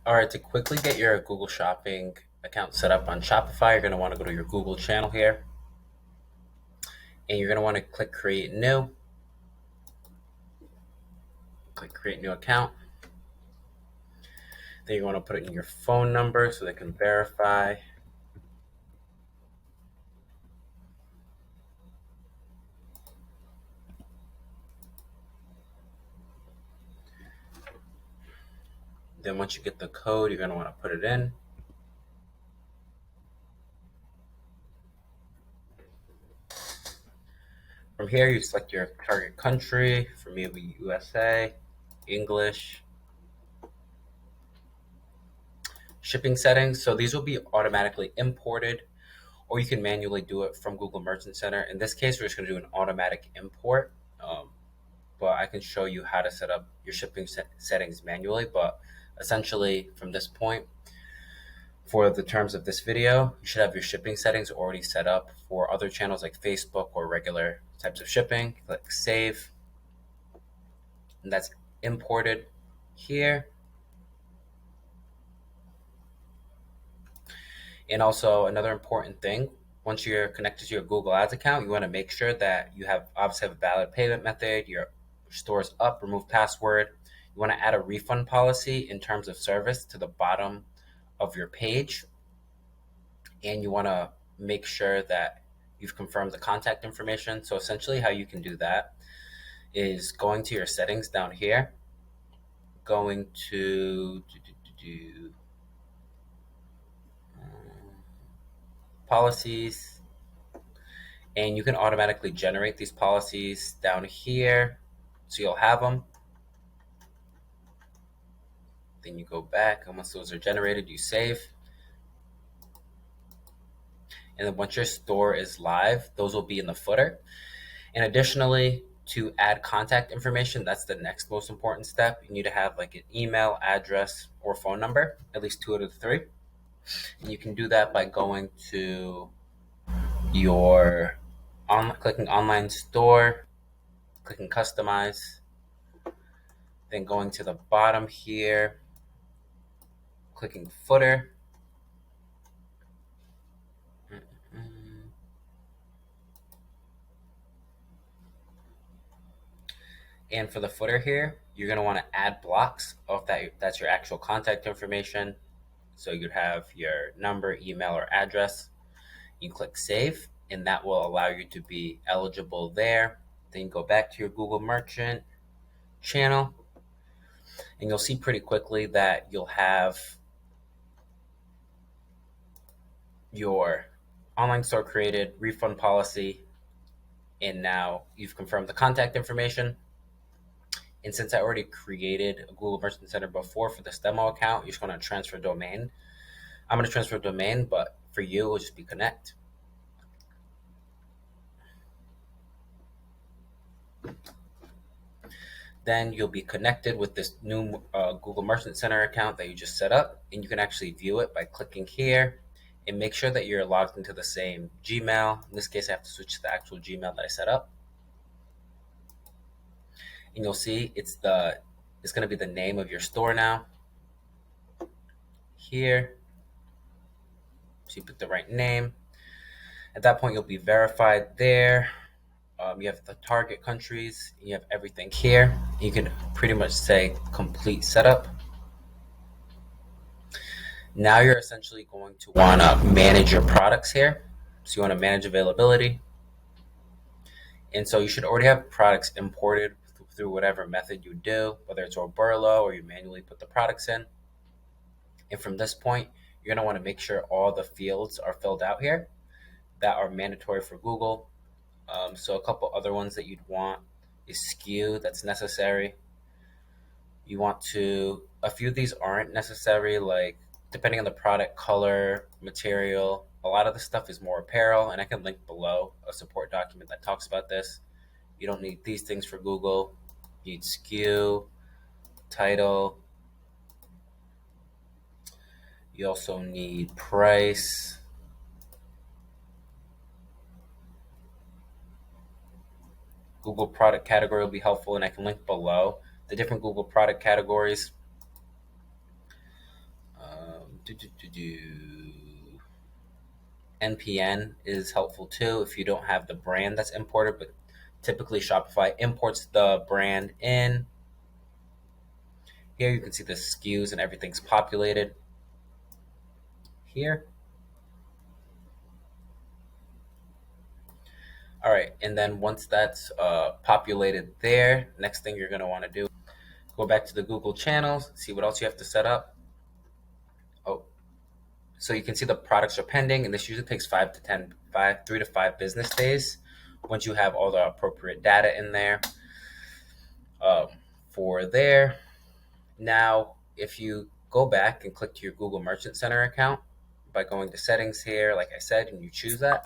All right, to quickly get your Google Shopping account set up on Shopify, you're going to want to go to your Google channel here, and you're going to want to click Create New. Click Create New Account. Then you want to put in your phone number so they can verify. Then once you get the code, you're going to want to put it in. From here, you select your target country. For me, it would be USA, English. Shipping settings. So these will be automatically imported, or you can manually do it from Google Merchant Center. In this case, we're just going to do an automatic import. But I can show you how to set up your shipping settings manually. But essentially, from this point, for the terms of this video, you should have your shipping settings already set up for other channels like Facebook or regular types of shipping. Click Save, and that's imported here. And also another important thing, once you're connected to your Google Ads account, you want to make sure that you obviously have a valid payment method, your store's up, remove password. You want to add a refund policy in terms of service to the bottom of your page. And you want to make sure that you've confirmed the contact information. So essentially how you can do that is going to your settings down here, going to policies, and you can automatically generate these policies down here. So you'll have them. Then you go back, and once those are generated, you save. And then once your store is live, those will be in the footer. And additionally, to add contact information, that's the next most important step. You need to have like an email, address, or phone number, at least 2 out of the 3. And you can do that by going to your clicking online store, clicking customize, then going to the bottom here, clicking footer. And for the footer here, you're going to want to add blocks of that. That's your actual contact information. So you'd have your number, email, or address. You click save, and that will allow you to be eligible there. Then you go back to your Google Merchant channel, and you'll see pretty quickly that you'll have your online store created, refund policy, and now you've confirmed the contact information. And since I already created a Google Merchant Center before for this demo account, you're just going to transfer domain. I'm going to transfer domain, but for you, it'll just be connect. Then you'll be connected with this new Google Merchant Center account that you just set up, and you can actually view it by clicking here, and make sure that you're logged into the same Gmail. In this case, I have to switch to the actual Gmail that I set up. And you'll see it's going to be the name of your store now. Here, so you put the right name. At that point, you'll be verified there. You have the target countries. You have everything here. You can pretty much say complete setup. Now you're essentially going to want to manage your products here. So you want to manage availability. And so you should already have products imported through whatever method you do, whether it's Oberlo or you manually put the products in. And from this point, you're going to want to make sure all the fields are filled out here that are mandatory for Google. So a couple other ones that you'd want is SKU, that's necessary. You want a few of these aren't necessary, like depending on the product, color, material. A lot of the stuff is more apparel, and I can link below a support document that talks about this. You don't need these things for Google. You need SKU, title. You also need price. Google product category will be helpful, and I can link below the different Google product categories. NPN is helpful too if you don't have the brand that's imported, but typically Shopify imports the brand in. Here you can see the SKUs and everything's populated here. All right, and then once that's populated there, next thing you're going to want to do, go back to the Google channels, see what else you have to set up. Oh, so you can see the products are pending, and this usually takes 3 to 5 business days once you have all the appropriate data in there um, for there. Now, if you go back and click to your Google Merchant Center account by going to settings here, like I said, and you choose that,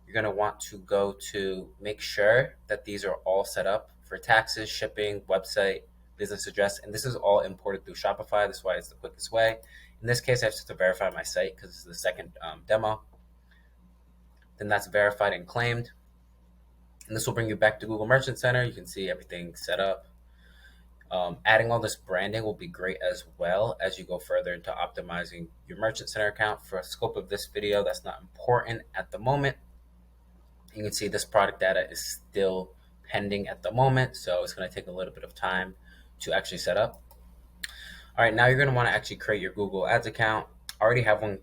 you're going to want to go to make sure that these are all set up for taxes, shipping, website, business address, and this is all imported through Shopify. That's why it's the quickest way. In this case, I have to verify my site because this is the second demo. Then that's verified and claimed. And this will bring you back to Google Merchant Center. You can see everything set up. Adding all this branding will be great as well as you go further into optimizing your Merchant Center account. For the scope of this video, that's not important at the moment. You can see this product data is still pending at the moment, so it's going to take a little bit of time to actually set up. All right, now you're going to want to actually create your Google Ads account. I already have one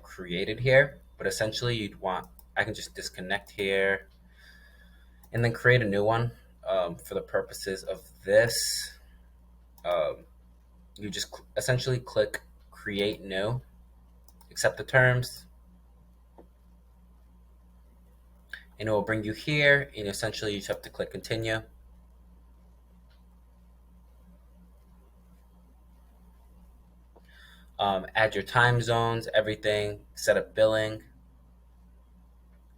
created here, but essentially I can just disconnect here and then create a new one for the purposes of this. You just essentially click create new, accept the terms, and it will bring you here, and essentially you just have to click continue. Add your time zones, everything, set up billing,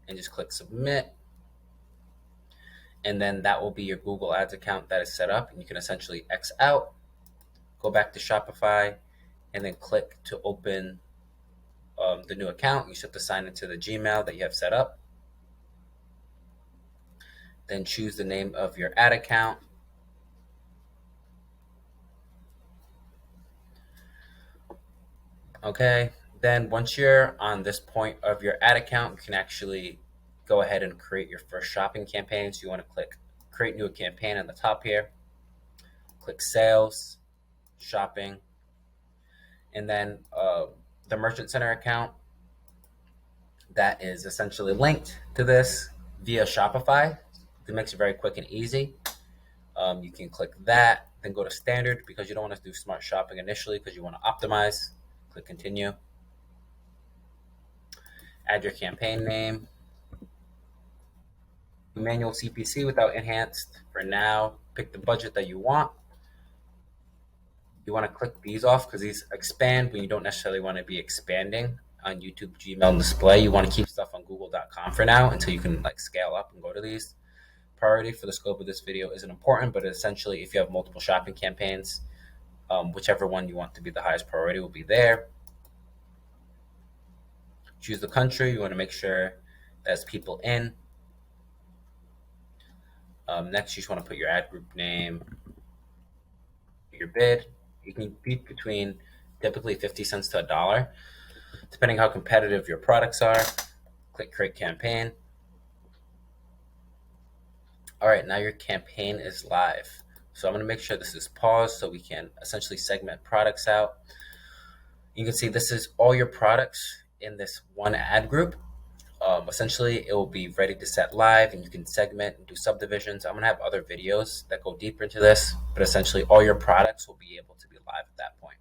and just click submit. And then that will be your Google Ads account that is set up, and you can essentially X out, go back to Shopify, and then click to open the new account. You just have to sign into the Gmail that you have set up. Then choose the name of your ad account. Okay, then once you're on this point of your ad account, you can actually go ahead and create your first shopping campaign. So you want to click create new campaign on the top here, click sales, shopping, and then the Merchant Center account that is essentially linked to this via Shopify. It makes it very quick and easy. You can click that, then go to standard because you don't want to do smart shopping initially because you want to optimize. Click continue. Add your campaign name. Manual CPC without enhanced for now. Pick the budget that you want. You want to click these off because these expand when you don't necessarily want to be expanding on YouTube, Gmail, and display. You want to keep stuff on Google.com for now until you can scale up and go to these. Priority for the scope of this video isn't important, but essentially if you have multiple shopping campaigns, whichever one you want to be the highest priority will be there. Choose the country. You want to make sure there's people in. Next, you just want to put your ad group name, your bid. You can beat between typically 50 cents to $1, depending how competitive your products are. Click create campaign. All right, now your campaign is live. So I'm going to make sure this is paused so we can essentially segment products out. You can see this is all your products in this one ad group. Essentially, it will be ready to set live, and you can segment and do subdivisions. I'm going to have other videos that go deeper into this, but essentially all your products will be able to be live at that point.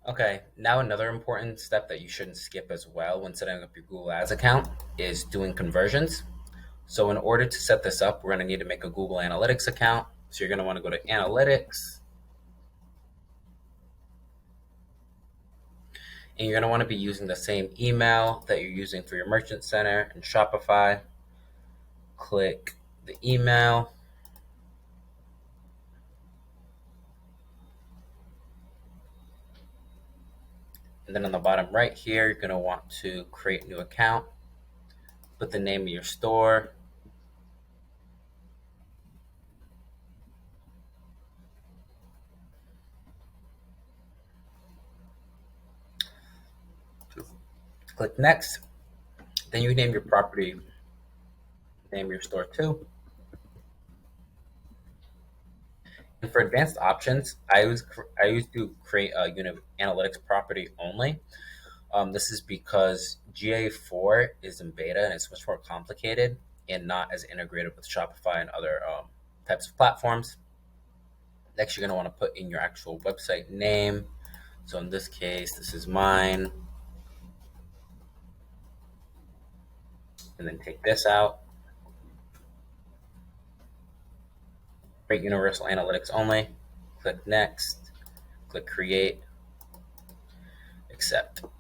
Okay, now another important step that you shouldn't skip as well when setting up your Google Ads account is doing conversions. So in order to set this up, we're going to need to make a Google Analytics account. So you're going to want to go to Analytics, and you're going to want to be using the same email that you're using for your Merchant Center and Shopify. Click the email. And then on the bottom right here, you're going to want to create new account. Put the name of your store. Click next. Then you name your property, name your store too. And for advanced options, I used to create a unit analytics property only. This is because GA4 is in beta and it's much more complicated and not as integrated with Shopify and other types of platforms. Next, you're going to want to put in your actual website name. So in this case, this is mine. And then take this out. Create Universal Analytics only. Click next. Click create. Accept. All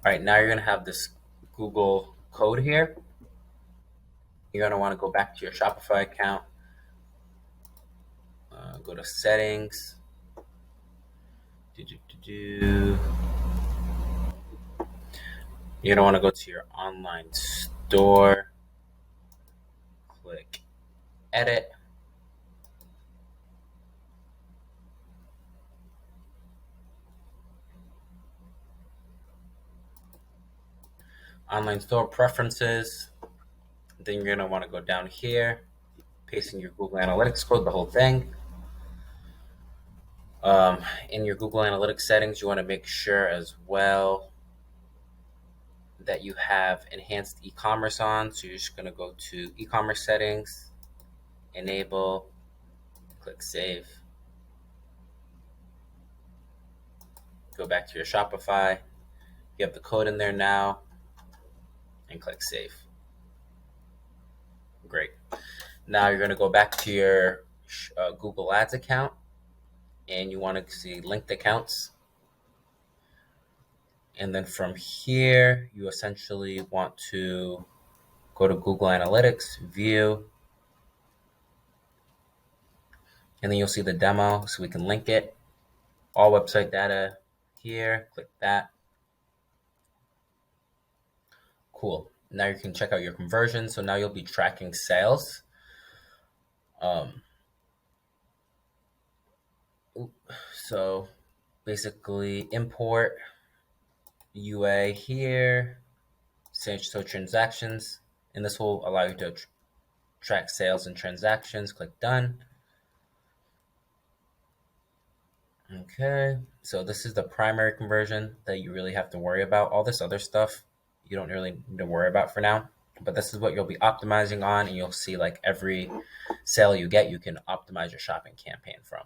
right, now you're going to have this Google code here. You're going to want to go back to your Shopify account. Go to settings. You're going to want to go to your online store. Click edit. Online store preferences. Then you're going to want to go down here, pasting your Google Analytics code, the whole thing. In your Google Analytics settings, you want to make sure as well that you have enhanced e-commerce on. So you're just going to go to e-commerce settings, enable, click save. Go back to your Shopify. You have the code in there now, and click save. Great. Now you're going to go back to your Google Ads account, and you want to see linked accounts. And then from here, you essentially want to go to Google Analytics, view, and then you'll see the demo, so we can link it. All website data here, click that. Cool. Now you can check out your conversion. So now you'll be tracking sales. So basically import UA here, so transactions, and this will allow you to track sales and transactions. Click done. Okay, so this is the primary conversion that you really have to worry about. All this other stuff you don't really need to worry about for now, but this is what you'll be optimizing on, and you'll see like every sale you get, you can optimize your shopping campaign from.